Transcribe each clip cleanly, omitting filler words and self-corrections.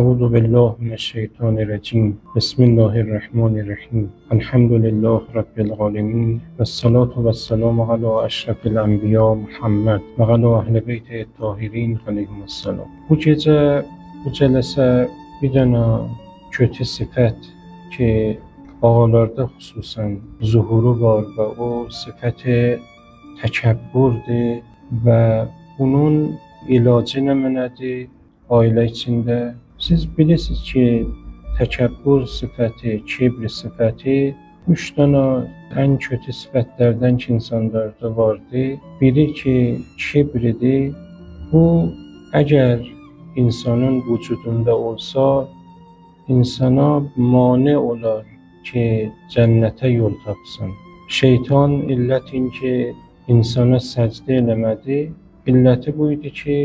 أعوذ بالله من الشيطان الرجيم بسم الله الرحمن الرحیم الحمد لله رب العالمین والصلاة والسلام على أشرف الأنبیاء محمد و علی اهل بیت الطاهرین علیهم السلام. Bu gece, bu cələsə bir dənə kötü sifət ki, ağalarda xüsusən zuhuru var və o sifəti təkəbbürdür və bunun ilacı nədir ailə içində? Siz bilirsiniz ki, təkəbbür sifəti, kibr sifəti 3 dənə ən kötü sifətlərdən ki, insanlarda vardır. Biri ki, kibridir. Bu, əgər insanın vücudunda olsa, insana mane olar ki, cənnətə yol tapsın. Şeytan illətin ki, insana səcdə eləmədi. İlləti bu idi ki,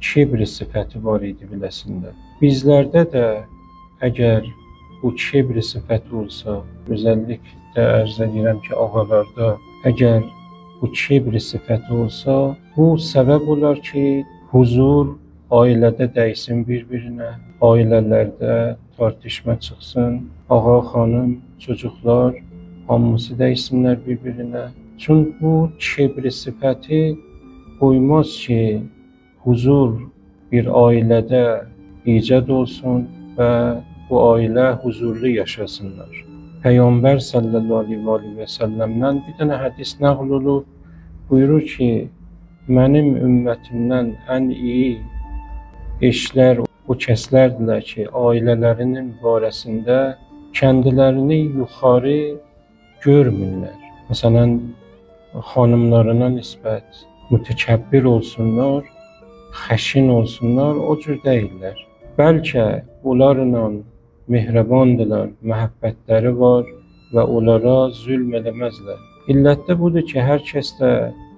kibr sifəti var idi biləsində. Bizlərdə də əgər bu kibr sifəti olsa, özəlliklə ərz edirəm ki, ağalarda əgər bu kibr sifəti olsa, bu səbəb olar ki, huzur ailədə dəysin bir-birinə, ailələrdə tartışma çıxsın, ağa, xanım, çocuklar hamısı dəysinlər bir-birinə. Çünki bu kibr sifəti qoymaz ki, huzur bir ailədə icad olsun və bu ailə huzurlu yaşasınlar. Peyğəmbər sallallahu aleyhi və səlləmdən bir dənə hədis nəql olub, buyurur ki, mənim ümmətimdən ən iyi eşlər o kəslərdirlər ki, ailələrinin barəsində kendilərini yuxarı görmürlər. Məsələn, xanımlarına nisbət mütəkəbbir olsunlar, xəşin olsunlar, o cür deyirlər. Bəlkə onlarla mehribandılar, məhəbbətləri var və onlara zülm eləməzlər. İllətdə budur ki, hər kəsdə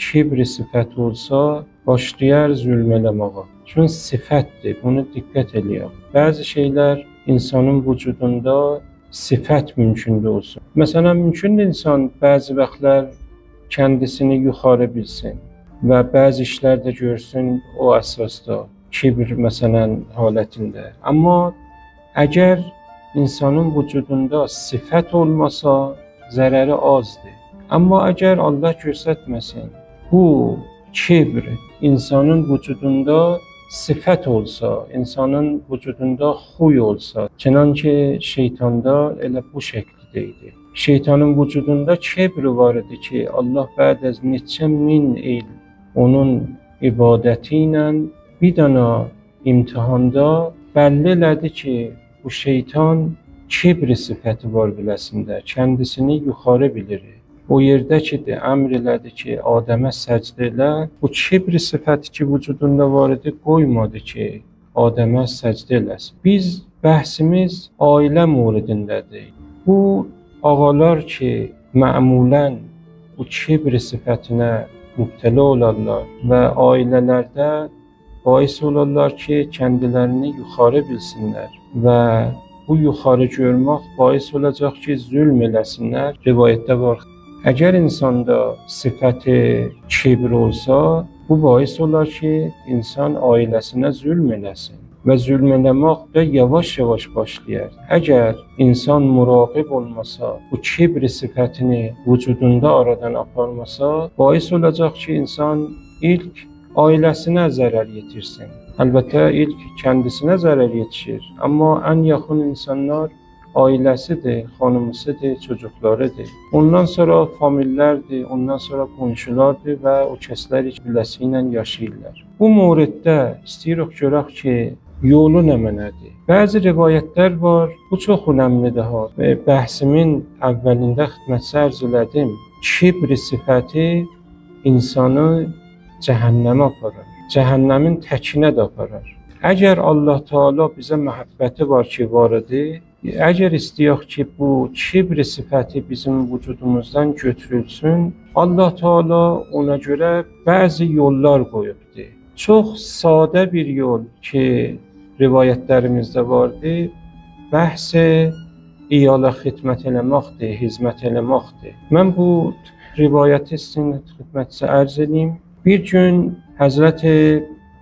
kibr sifəti olsa, başlayar zülm eləməyə. Çünki sifətdir, bunu diqqət eləyək. Bəzi şeylər insanın vücudunda sifət mümkündür olsun. Məsələn, mümkündür insan bəzi vaxtlar kəndisini yuxarı bilsin və bəzi işlər də görsün o əsasda, kibr məsələn halətində. Amma əgər insanın vücudunda sifət olmasa, zərəri azdır. Amma əgər Allah göstərməsin, bu kibr insanın vücudunda sifət olsa, insanın vücudunda xuy olsa, çənanki şeytanda elə bu şəkildə idi. Şeytanın vücudunda kibr var idi ki, Allah bəd az neçə min il onun ibadəti ilə bir dənə imtihanda bəlli elədi ki, bu şeytan kibr sifəti var biləsində, kəndisini yuxarı bilir. O yerdə ki, əmr elədi ki, Adəmə səcdə elə, bu kibr sifəti ki, vücudunda var idi, qoymadı ki, Adəmə səcdə eləsin. Biz bəhsimiz ailə mövridindədir. Bu ağalar ki, məmulən bu kibr sifətinə mübtəla olarlar və ailələrdə bais olarlar ki, kendilərini yuxarı bilsinlər və bu yuxarı görmək bais olacaq ki, zülm eləsinlər. Rivayətdə var. Əgər insanda sifəti kibr olsa, bu bais olar ki, insan ailəsinə zülm eləsin və zülm eləmək də yavaş-yavaş başlayır. Əgər insan muraqib olmasa, bu kibr sifətini vücudunda aradan aparmasa, bais olacaq ki, insan ilk ailəsinə zərər yetirsin. Əlbəttə, ilk kəndisinə zərər yetişir. Amma ən yaxın insanlar ailəsidir, xanımısıdır, çocuklarıdır. Ondan sonra famillərdir, ondan sonra qonşulardır və o kəslər biləsi ilə yaşayırlar. Bu mövriddə istəyirik görək ki, yolu nə mənədir? Bəzi rivayətlər var, bu çox önəmlidir. Bəhsimin əvvəlində xidmətçi ərz elədim. Kibr sifəti insanı cəhənnəmə aparır. Cəhənnəmin təkinə də aparır. Əgər Allah Teala bizə məhəbbəti var ki, var idi, əgər istəyək ki, bu kibr sifəti bizim vücudumuzdan götürülsün, Allah Teala ona görə bəzi yollar qoyubdur. Çox sadə bir yol ki, rivayətlərimizdə vardır, bəhs-i iyala xidmət eləməkdir, hizmət eləməkdir. Mən bu rivayəti sizin xidmətçi ərz edeyim. Bir gün Həzrəti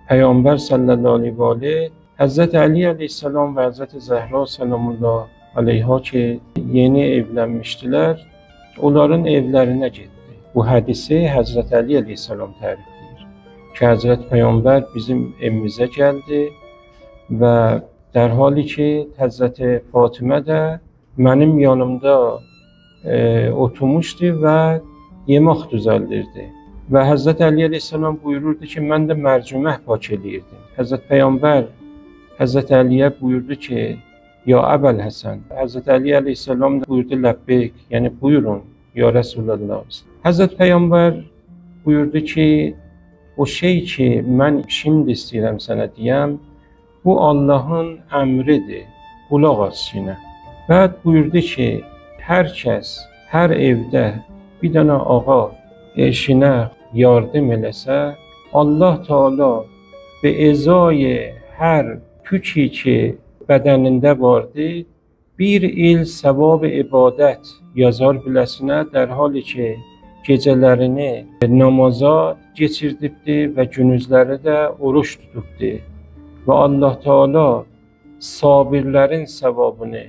Peyğəmbər sallallahu aleyhi və aleyh Hazreti Ali Aleyhisselam ve Hazreti Zehra Selamullah Aleyha ki yeni evlenmiştiler, onların evlerine gitti. Bu hadisi Hazreti Ali Aleyhisselam tərifləyir ki, Hazreti Peygamber bizim evimizə gəldi və dərhali ki, Hazreti Fatimə də mənim yanımda oturmuşdu və yemək düzəldirdi. Və Hazreti Ali Aleyhisselam buyururdu ki, mən də mərcimək pak eləyirdim. Hazreti Peygamber Hazreti Aliyə buyurdu ki, ya Əbəl Həsən. Hazreti Ali Aleyhisselam da buyurdu, ləbbeyk, yəni buyurun, ya Resulallah. Hazreti Peygamber buyurdu ki, o şey ki, mən şimdi istəyirəm sənə deyəm, bu Allahın əmridir, qulaq as sinə. Və buyurdu ki, hər kəs, hər evdə bir dənə ağa eşinə yardım eləsə, Allah Teala və ezay hər tüki ki bədənində vardı, bir il səvab ibadət yazar biləsinə, dər hali ki, gecələrini namaza geçirdibdi və günüzləri də oruç tutubdi. Və Allah Teala sabirlərin səvabını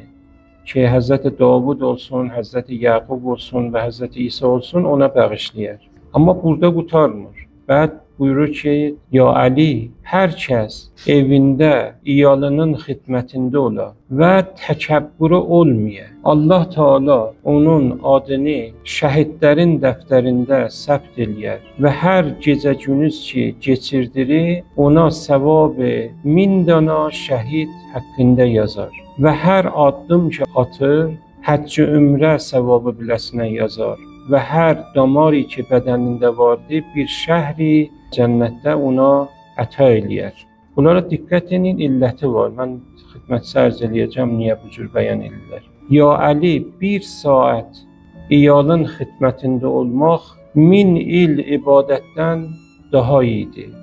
ki, Həzrəti Davud olsun, Həzrəti Yaqub olsun və Həzrəti İsa olsun, ona bağışlayır. Amma burada qutarmır. Bəd buyurur ki, ya Ali, hər kəs evində, iyalının xidmətində ola və təkəbbürü olmaya. Allah Teala onun adını şəhidlərin dəftərində səbt eləyər və hər gecə günüz ki geçirdirir, ona səvabı 1000 dana şəhid haqqında yazar və hər addım ki atır, həcc-i ümrə səvabı biləsinə yazar və hər damari ki bədənində vardı, bir şəhri cənnətdə ona əta eləyər. Bunlara diqqət edin, illəti var. Mən xidmətçi ərz eləyəcəm, niyə bu cür bəyan edirlər. Ya Ali, bir saat iyalın xidmətində olmaq 1000 il ibadətdən daha iyidir.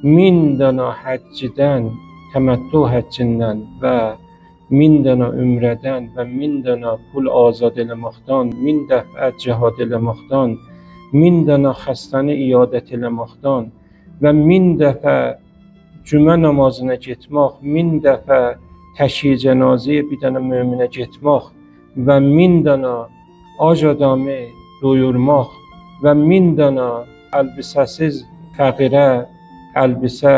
1000 dana həccidən, təməttu həccindən və 1000 dana ümrədən və 1000 dana pul azad eləməkdən, 1000 dəfə cihad eləməkdən, 1000 dana xəstəni iyadət eləməkdən və 1000 dəfə cümə namazına getmək, 1000 dəfə təşyi cənazəyə bir dənə möminə getmək və 1000 dana ac adamı doyurmaq və 1000 dana əlbisəsiz fəqirə əlbisə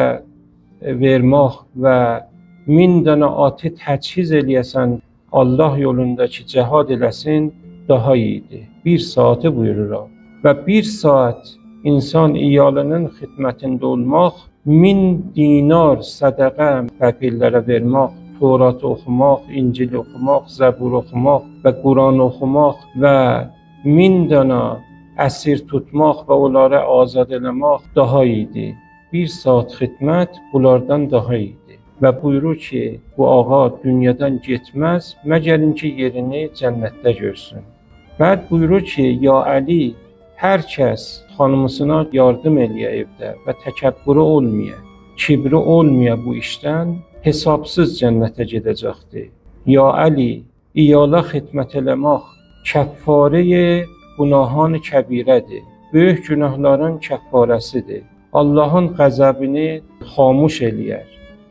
vermək və 1000 dana atı təchiz eləyəsən, Allah yolundakı cihad eləsin, daha iyidir. Bir saati buyurur. Və bir saat insan iyalının xidmətində olmaq, 1000 dinar sədəqə fəqirlərə vermək, Torat oxumaq, İncil oxumaq, Zəbur oxumaq və Quran oxumaq və 1000 dana əsir tutmaq və onları azad eləmək daha iyidir. Bir saat xidmət bunlardan daha iyidir. Və buyurur ki, bu ağa dünyadan getməz, məgərin ki yerini cənnətdə görsün. Bəd buyurur ki, ya Ali, hər kəs xanımısına yardım eləyə evdə və təkəbbürü olmaya, kibri olmaya bu işdən hesabsız cənnətə gedəcəkdir. Ya Ali, iyala xidmət eləmək kəffarə günahın kəbirədir. Böyük günahların kəffarəsidir. Allahın qəzəbini xamuş eləyər.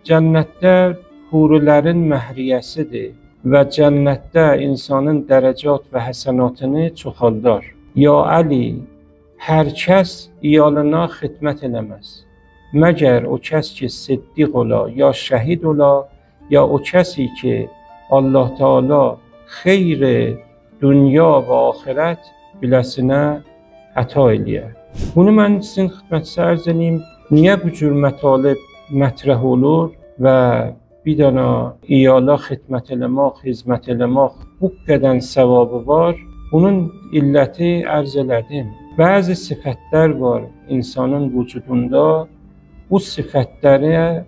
Cənnətdə hurilərin məhriyəsidir və cənnətdə insanın dərəcat və həsənatını çoxaldar. Ya Ali, hər kəs iyalına xidmət eləməz. Məgər o kəs ki siddiq ola, ya şəhid ola, ya o kəsi ki Allah Teala xeyri dünya və axirət biləsinə əta eləyər. Bunu mən sizin xidmətçi ərz edeyim. Niyə bu cür mətalib mətrəh olur və bir dənə iyala xidmət eləmək, xidmət eləmək bu qədər savabı var? Bunun illəti ərz elədim. Bəzi sifətlər var insanın vücudunda. Bu sifətlərə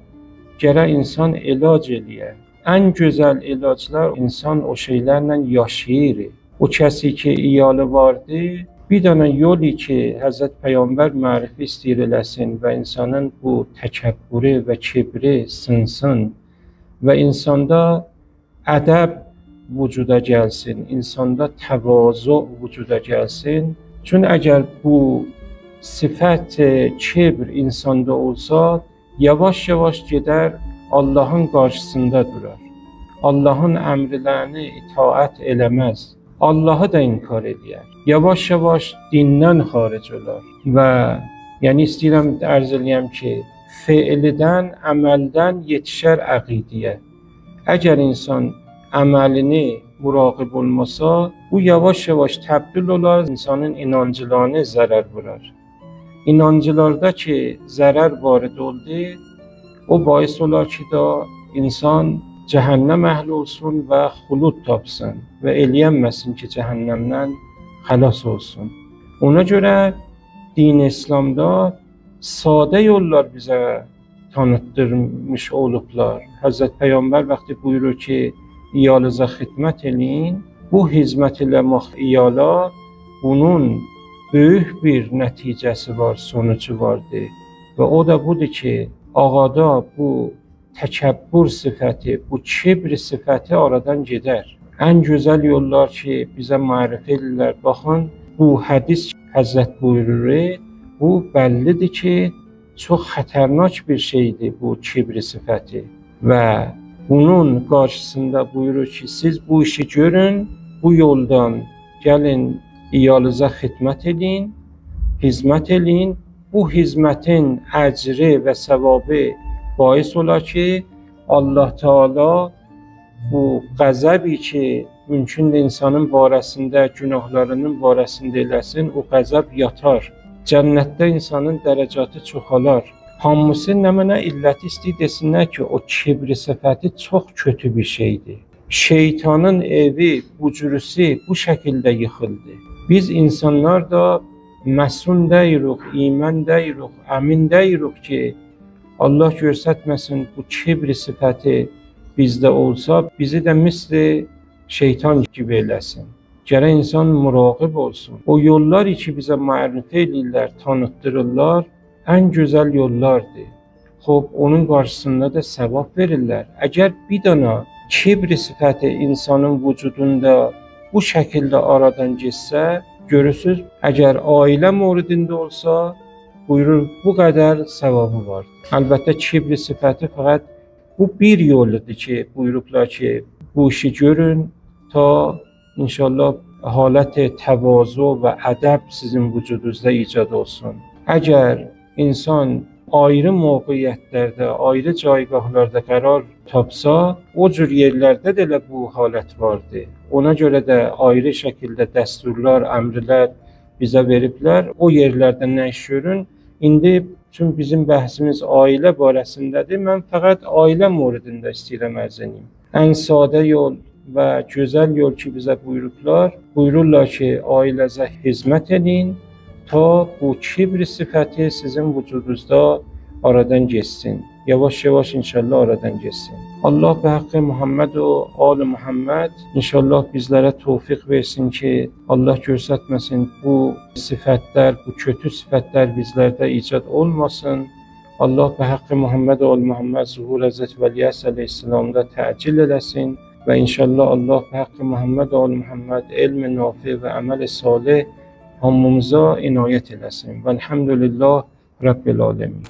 gərək insan ilac eləyə. Ən gözəl ilaclar insan o şeylərlə yaşayır. O kəsi ki iyalı vardı, bir dənə yolu ki Həzrət Peyğəmbər mərifi istəyir eləsin və insanın bu təkəbbürü və kibri sınsın və insanda ədəb vücuda gəlsin, insanda təvazu vücuda gəlsin. Çünki əgər bu sifət kibr insanda olsa, yavaş-yavaş gedər Allahın qarşısında durar. Allahın əmrlərini itaət eləməz. Allahı da inkar eləyər. Yavaş-yavaş dindən xaric olar və yəni istəyirəm ərz eləyəm ki, feildən, əməldən yetişər əqidiyə. Əgər insan əməlini muraqib olmasa, bu yavaş-yavaş təbdil olar, insanın inancılarına zərər vurar. İnancılarda ki, zərər varid oldu, o bais olar ki, da insan cəhənnəm əhli olsun və xulud tapsın və eləyənməsin ki, cəhənnəmdən xəlas olsun. Ona görə din İslamda sadə yollar bizə tanıtdırmış olublar. Həzrət Peyğəmbər vaxtı buyurur ki, iyalınıza xidmət eləyin. Bu hizmət eləmək iyala, bunun böyük bir nəticəsi var, sonucu vardır. Və o da budur ki, ağada bu təkəbbür sifəti, bu kibr sifəti aradan gedər. Ən gözəl yollar ki, bizə mərifə edirlər. Baxın, bu hədis Həzrət buyurur, bu bəllidir ki, çox xətərnak bir şeydir bu kibr sifəti. Və bunun qarşısında buyurur ki, siz bu işi görün, bu yoldan gəlin, iyalınıza xidmət edin, hizmət edin. Bu hizmətin əcri və səvabı bais olar ki, Allah Teala bu qəzəbi ki, mümkündür insanın barəsində, günahlarının barəsində eləsin, o qəzəb yatar. Cənnətdə insanın dərəcatı çoxalar. Hamısı nə mənə illəti istəyir desinlər ki, o kibri sifəti çox kötü bir şeydir. Şeytanın evi, bucurusu bu şəkildə yıxıldı. Biz insanlar da məsun deyirik, iman deyirik, əmin deyirik ki, Allah göstərməsin bu kibri sifəti bizdə olsa, bizi də misli şeytan kimi eləsin. Gərək insan muraqib olsun. O yollar ki, bizə mərifə edirlər, tanıtdırırlar, ən gözəl yollardır. Xob, onun qarşısında da səvab verirlər. Əgər bir dana kibri sifəti insanın vücudunda bu şəkildə aradan geçsə, görürsünüz, əgər ailə moridində olsa, buyurur, bu qədər səvabı vardır. Əlbəttə, kibri sifəti fəqət bu bir yoludur ki, buyurublar ki, bu işi görün, ta inşallah halət təvazu və ədəb sizin vücudunuzda icad olsun. Əgər insan ayrı mövqeyyətlərdə, ayrı caygahlarda qərar tapsa, o cür yerlərdə də elə bu halət vardır. Ona görə də ayrı şəkildə dəsturlar, əmrlər bizə veriblər. O yerlərdə nə iş görün? İndi bütün bizim bəhsimiz ailə barəsindədir. Mən fəqət ailə moridində istəyirəm ərz edeyim. Ən sadə yol və gözəl yol ki, bizə buyururlar ki, ailəzə hizmət edin, ta bu kibri sifəti sizin vücudunuzda aradan geçsin. Yavaş-yavaş inşallah aradan geçsin. Allah bə haqqı Muhammed və ali Muhammed inşallah bizlərə tövfiq versin ki, Allah göstərməsin bu sifətlər, bu kötü sifətlər bizlərdə icad olmasın. Allah bə haqqı Muhammed və ali Muhammed zuhur Həzrət Vəliyyəs əleyhissalamda təcil eləsin və inşallah Allah bə haqqı Muhammed və ali Muhammed elm-i nafi və əməl salih hamımıza inayət eləsin. Vəlhamdülillah Rabbil alemin.